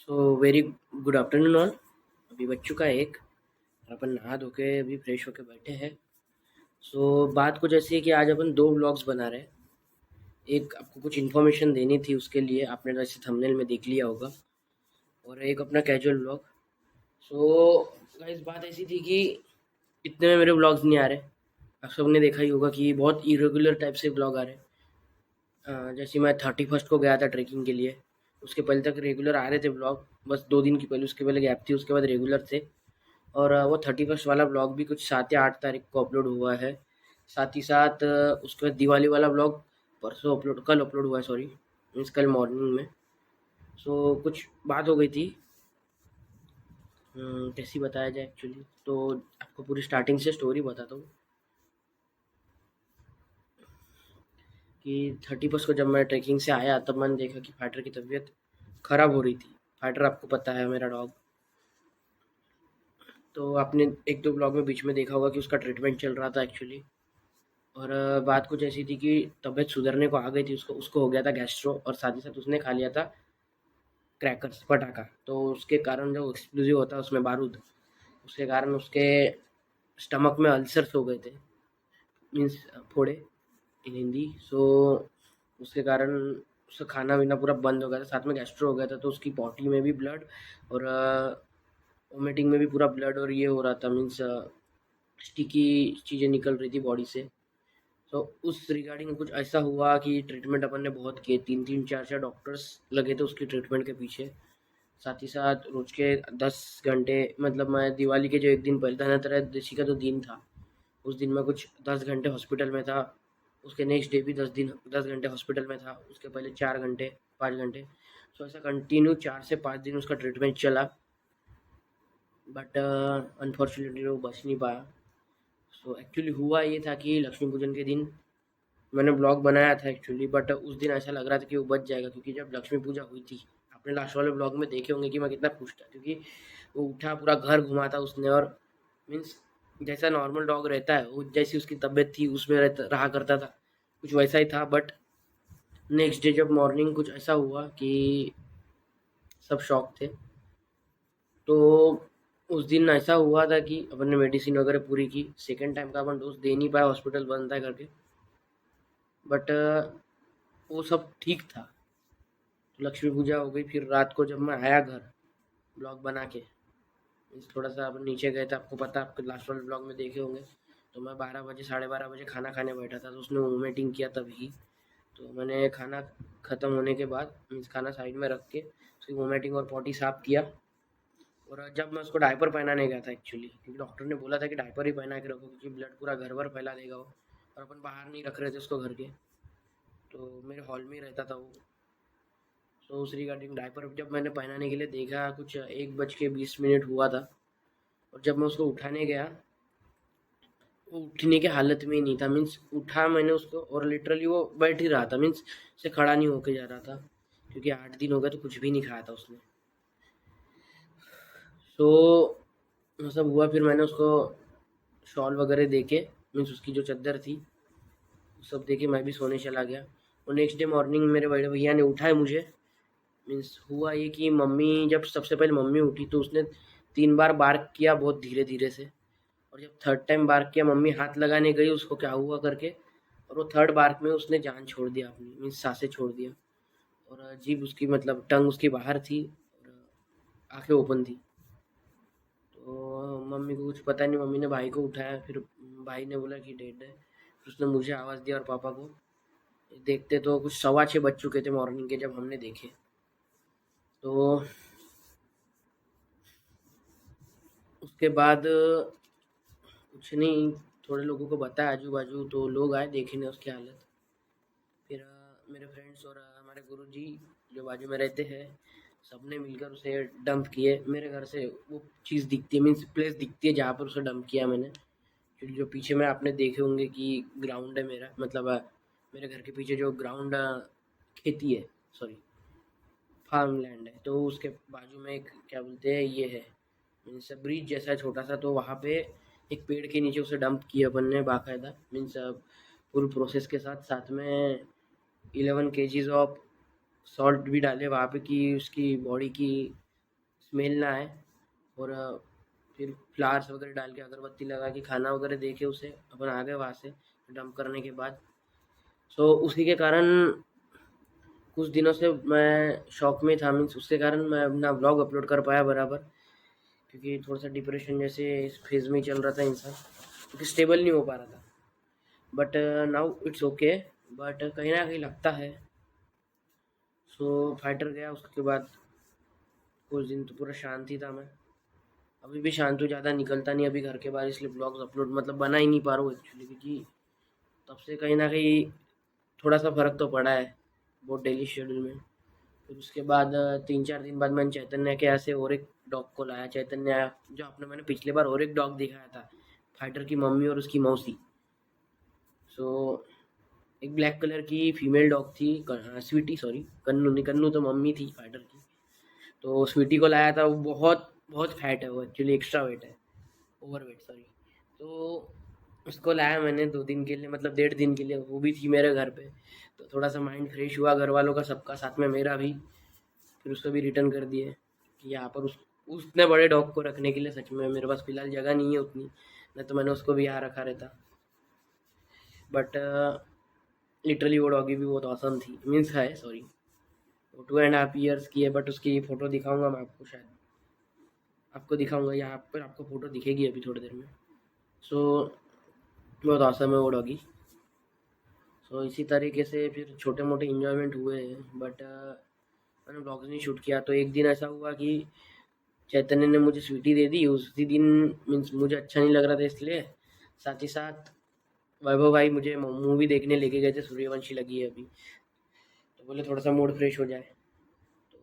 So very good afternoon all. अभी बज चुका है एक और अपन नहा धो के अभी फ्रेश होके बैठे हैं। बात कुछ ऐसी है कि आज अपन दो व्लॉग्स बना रहे हैं। एक आपको कुछ इन्फॉर्मेशन देनी थी, उसके लिए आपने वैसे थंबनेल में देख लिया होगा, और एक अपना कैजुअल व्लॉग। गाइस, बात ऐसी थी कि इतने में मेरे व्लॉग्स नहीं आ रहे। आप सबने देखा ही होगा कि बहुत इरेगुलर टाइप से व्लॉग आ रहे हैं। जैसे मैं 31st को गया था ट्रैकिंग के लिए, उसके पहले तक रेगुलर आ रहे थे व्लॉग, बस 2 दिन की पहले उसके पहले गैप थी, उसके बाद रेगुलर थे। और वो 31st वाला ब्लॉग भी कुछ 7 या 8 तारीख को अपलोड हुआ है। साथ ही साथ उसके बाद दिवाली वाला ब्लॉग कल अपलोड हुआ है, सॉरी मीन्स कल मॉर्निंग में। कुछ बात हो गई थी। कैसी बताया जाए एक्चुअली, तो आपको पूरी स्टार्टिंग से स्टोरी बताता हूँ कि 31st को जब मैं ट्रैकिंग से आया तब मैंने देखा कि फाइटर की तबीयत ख़राब हो रही थी। फाइटर आपको पता है, मेरा डॉग। तो आपने एक दो ब्लॉग में बीच में देखा होगा कि उसका ट्रीटमेंट चल रहा था एक्चुअली। और बात कुछ ऐसी थी कि तबीयत सुधरने को आ गई थी, उसको उसको हो गया था गैस्ट्रो, और साथ ही साथ उसने खा लिया था क्रैकर्स, पटाखा। तो उसके कारण जो एक्सप्लोजिव होता है उसमें बारूद, उसके कारण उसके स्टमक में अल्सर्स हो गए थे, मीन्स फोड़े इन हिंदी। उसके कारण उसका खाना पीना पूरा बंद हो गया था, साथ में गैस्ट्रो हो गया था, तो उसकी पॉटी में भी ब्लड और वोमिटिंग में भी पूरा ब्लड और ये हो रहा था, मीन्स स्टिकी चीज़ें निकल रही थी बॉडी से। उस रिगार्डिंग कुछ ऐसा हुआ कि ट्रीटमेंट अपन ने बहुत किए, 3-3 4-4 डॉक्टर्स लगे थे उसकी ट्रीटमेंट के पीछे। साथ ही साथ रोज के 10 घंटे, मतलब मैं दिवाली के जो एक दिन पहले धनतेरस का जो दिन था, उस दिन मैं कुछ 10 घंटे हॉस्पिटल में था। उसके नेक्स्ट डे भी 10 घंटे हॉस्पिटल में था, उसके पहले 4 घंटे, 5 घंटे। ऐसा कंटिन्यू 4 से 5 दिन उसका ट्रीटमेंट चला, बट अनफॉर्चुनेटली वो बच नहीं पाया। एक्चुअली हुआ ये था कि लक्ष्मी पूजन के दिन मैंने ब्लॉग बनाया था एक्चुअली, बट उस दिन ऐसा लग रहा था कि वो बच जाएगा, क्योंकि जब लक्ष्मी पूजा हुई थी, आपने लास्ट वाले ब्लॉग में देखे होंगे कि मैं कितना खुश था, क्योंकि वो उठा, पूरा घर घुमा था उसने, और मीन्स जैसा नॉर्मल डॉग रहता है वो जैसी उसकी तबीयत थी उसमें रहा करता था, कुछ वैसा ही था। बट नेक्स्ट डे जब मॉर्निंग कुछ ऐसा हुआ कि सब शॉक थे। तो उस दिन ऐसा हुआ था कि अपन ने मेडिसिन वगैरह पूरी की, सेकेंड टाइम का अपन डोज दे नहीं पाया, हॉस्पिटल बंद था करके। बट वो सब ठीक था। तो लक्ष्मी पूजा हो गई, फिर रात को जब मैं आया घर ब्लॉग बना के, थोड़ा सा अपन नीचे गए थे, आपको पता, आपके लास्ट वाले ब्लॉग में देखे होंगे। तो मैं 12 बजे, 12:30 बजे खाना खाने बैठा था, तो उसने वोमिटिंग किया तभी। तो मैंने खाना ख़त्म होने के बाद मीन्स खाना साइड में रख के उसकी वोमिटिंग और पॉटी साफ किया। और जब मैं उसको डायपर पहनाने गया था एक्चुअली, क्योंकि डॉक्टर ने बोला था कि डायपर ही पहना के रखो, क्योंकि ब्लड पूरा घर भर फैला देगा वो, और अपन बाहर नहीं रख रहे थे उसको घर के, तो मेरे हॉल में ही रहता था वो। उस रिगार्डिंग डायपर जब मैंने पहनाने के लिए देखा, कुछ 1:20 हुआ था, और जब मैं उसको उठाने गया, वो उठने की हालत में ही नहीं था। मीन्स उठा मैंने उसको और लिटरली वो बैठ ही रहा था, मीन्स से खड़ा नहीं होके जा रहा था, क्योंकि 8 दिन हो गए तो कुछ भी नहीं खाया था उसने। सो वो सब हुआ, फिर मैंने उसको शॉल वगैरह दे के, मीन्स उसकी जो चादर थी वो सब दे के मैं भी सोने चला गया। और नेक्स्ट डे मॉर्निंग मेरे बड़े भैया ने उठाया मुझे। मीन्स हुआ ये कि मम्मी, जब सबसे पहले मम्मी उठी तो उसने 3 बार बार्क किया बहुत धीरे धीरे से, और जब थर्ड टाइम बार्क किया, मम्मी हाथ लगाने गई उसको क्या हुआ करके, और वो थर्ड बार्क में उसने जान छोड़ दिया अपनी, मीन्स सांसें छोड़ दिया। और जीभ उसकी, मतलब टंग उसकी बाहर थी, और आंखें ओपन थी। तो मम्मी को कुछ पता नहीं, मम्मी ने भाई को उठाया, फिर भाई ने बोला कि डेड है, फिर उसने मुझे आवाज़ दिया और पापा को। देखते तो कुछ 6:15 बज चुके थे मॉर्निंग के जब हमने देखे। तो उसके बाद कुछ नहीं, थोड़े लोगों को बताया आजू बाजू, तो लोग आए देखने उसकी हालत। फिर मेरे फ्रेंड्स और हमारे गुरुजी जो बाजू में रहते हैं, सबने मिलकर उसे डंप किए। मेरे घर से वो चीज़ दिखती है, मीन्स प्लेस दिखती है जहाँ पर उसे डंप किया मैंने। क्योंकि जो पीछे में आपने देखे होंगे कि ग्राउंड है मेरा, मतलब मेरे घर के पीछे जो ग्राउंड, खेती है, सॉरी फार्म लैंड है, तो उसके बाजू में एक क्या बोलते हैं ये है, मीन्स ब्रिज जैसा है छोटा सा, तो वहाँ पे एक पेड़ के नीचे उसे डंप किया अपन ने बाकायदा, मीन्स पूरी प्रोसेस के साथ, साथ में 11 kgs ऑफ सॉल्ट भी डाले वहाँ पे कि उसकी बॉडी की स्मेल ना आए, और फिर फ्लावर्स वगैरह डाल के अगरबत्ती लगा के खाना वगैरह दे के उसे अपन आ गए वहाँ से डंप करने के बाद। सो उसी के कारण कुछ दिनों से मैं शॉक में था, मीन्स उसके कारण मैं अपना ब्लॉग अपलोड कर पाया बराबर, क्योंकि थोड़ा सा डिप्रेशन जैसे इस फेज़ में ही चल रहा था इंसान, क्योंकि स्टेबल नहीं हो पा रहा था। But now it's okay, but कहीं ना कहीं लगता है। सो फाइटर गया, उसके बाद कुछ दिन तो पूरा शांति था मैं। अभी भी शांत हूँ, ज़्यादा निकलता नहीं अभी घर के बाहर, इसलिए ब्लॉग्स अपलोड मतलब बना ही नहीं पा रहा हूँ एक्चुअली, क्योंकि तब से कहीं ना कहीं थोड़ा सा फ़र्क तो पड़ा है बहुत डेली शेड्यूल में। फिर उसके बाद 3-4 दिन बाद मैंने चैतन्य के यहाँ से और एक डॉग को लाया। चैतन्य जो आपने मैंने पिछले बार और एक डॉग दिखाया था, फाइटर की मम्मी और उसकी मौसी। सो एक ब्लैक कलर की फीमेल डॉग थी, स्वीटी, सॉरी कन्नू नहीं, कन्नू तो मम्मी थी फाइटर की। तो स्वीटी को लाया था, वो बहुत बहुत फैट है, वो एक्चुअली एक्स्ट्रा वेट है, ओवर वेट सॉरी। तो उसको लाया मैंने 2 दिन के लिए, मतलब 1.5 दिन के लिए, वो भी थी मेरे घर पे। तो थोड़ा सा माइंड फ्रेश हुआ घर वालों का, सबका, साथ में मेरा भी। फिर उसको भी रिटर्न कर दिए कि यहाँ पर उतने बड़े डॉग को रखने के लिए सच में मेरे पास फ़िलहाल जगह नहीं है उतनी, नहीं तो मैंने उसको भी यहाँ रखा रहता। बट लिटरली वो डॉगी भी बहुत औसम थी, मीन्स है सॉरी, वो 2.5 years की है। बट उसकी फ़ोटो दिखाऊंगा मैं आपको, शायद आपको दिखाऊंगा, यहाँ पर आपको फ़ोटो दिखेगी अभी थोड़ी देर में। सो बहुत औसम है वो डॉगी। सो इसी तरीके से फिर छोटे मोटे इन्जॉयमेंट हुए हैं, बट मैंने ब्लॉग्स नहीं शूट किया। तो एक दिन ऐसा हुआ कि चैतन्य ने मुझे स्वीटी दे दी उसी दिन, मीन्स मुझे अच्छा नहीं लग रहा था इसलिए। साथ ही साथ वैभव भाई मुझे मूवी देखने लेके गए थे, सूर्यवंशी लगी है अभी, तो बोले थोड़ा सा मूड फ्रेश हो जाए। तो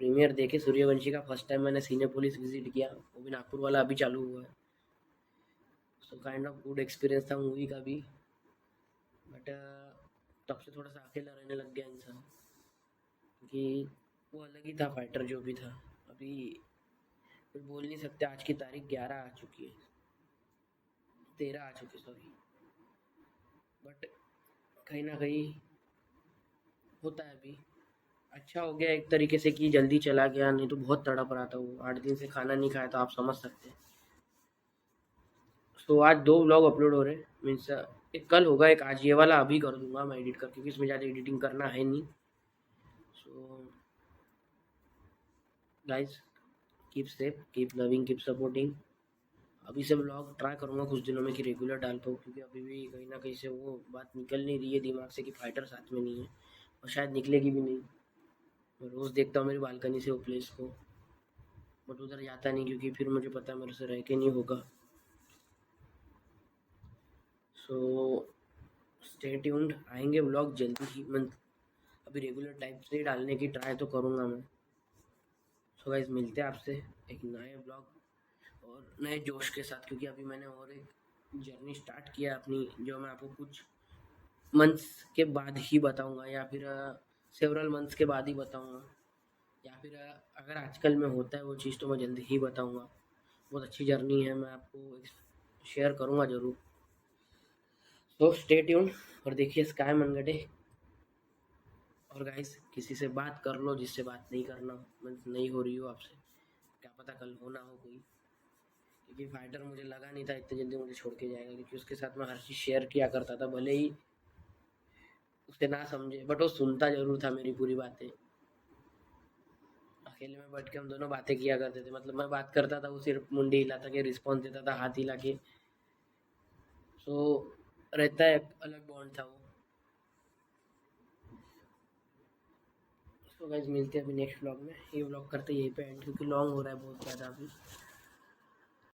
प्रीमियर देखे सूर्यवंशी का, फर्स्ट टाइम मैंने सिनेपोलिस विजिट किया, वो भी नागपुर वाला अभी चालू हुआ है। So kind of good experience था मूवी का भी। बट तब से थोड़ा सा अकेला रहने लग गया इंसान, क्योंकि वो अलग ही था फाइटर जो भी था। अभी कुछ बोल नहीं सकते, आज की तारीख 11 आ चुकी है, 13 आ चुकी सॉरी। बट कहीं ना कहीं होता है अभी। अच्छा हो गया एक तरीके से कि जल्दी चला गया, नहीं तो बहुत तड़प रहा था वो, 8 दिन से खाना नहीं खाया था, आप समझ सकते हैं। तो आज 2 व्लॉग अपलोड हो रहे हैं, मीन्स एक कल होगा, एक आज, ये वाला अभी कर दूंगा मैं एडिट करके, क्योंकि इसमें ज़्यादा एडिटिंग करना है नहीं। So guys, keep safe, keep loving, keep supporting. अभी से व्लॉग ट्राई करूँगा कुछ दिनों में कि रेगुलर डाल पाऊँ, क्योंकि अभी भी कहीं ना कहीं से वो बात निकल नहीं रही है दिमाग से कि फाइटर साथ में नहीं है, और शायद निकलेगी भी नहीं। मैं रोज़ देखता हूँ मेरी बालकनी से वो प्लेस को, बट उधर जाता नहीं, क्योंकि फिर मुझे पता है मेरे से रह के नहीं होगा। सो स्टे ट्यून्ड, आएंगे व्लॉग जल्दी ही, मैं अभी रेगुलर टाइप से डालने की ट्राई तो करूँगा मैं। सो गाइस, मिलते हैं आपसे एक नए ब्लॉग और नए जोश के साथ, क्योंकि अभी मैंने और एक जर्नी स्टार्ट किया अपनी, जो मैं आपको कुछ मंथ्स के बाद ही बताऊंगा, या फिर सेवरल मंथ्स के बाद ही बताऊंगा, या फिर अगर आजकल में होता है वो चीज़ तो मैं जल्दी ही बताऊंगा। बहुत अच्छी जर्नी है, मैं आपको शेयर करूंगा ज़रूर। तो स्टे ट्यून्ड और देखिए स्काई मनगटे। और गाइस, किसी से बात कर लो जिससे बात नहीं करना मीन्स नहीं हो रही हो आपसे, क्या पता कल हो ना हो कोई। क्योंकि फाइटर मुझे लगा नहीं था इतनी जल्दी मुझे छोड़ के जाएगा, क्योंकि उसके साथ मैं हर चीज़ शेयर किया करता था, भले ही उसे ना समझे, बट वो सुनता ज़रूर था मेरी पूरी बातें। अकेले में बैठ के हम दोनों बातें किया करते थे, मतलब मैं बात करता था, वो सिर्फ मुंडी हिलाता के रिस्पॉन्स देता था, हाथ हिला के। सो रहता है, अलग बॉन्ड था वो। तो गाइस, मिलते हैं अभी नेक्स्ट व्लॉग में। ये व्लॉग करते यहीं पे एंड, क्योंकि लॉन्ग हो रहा है बहुत ज़्यादा अभी।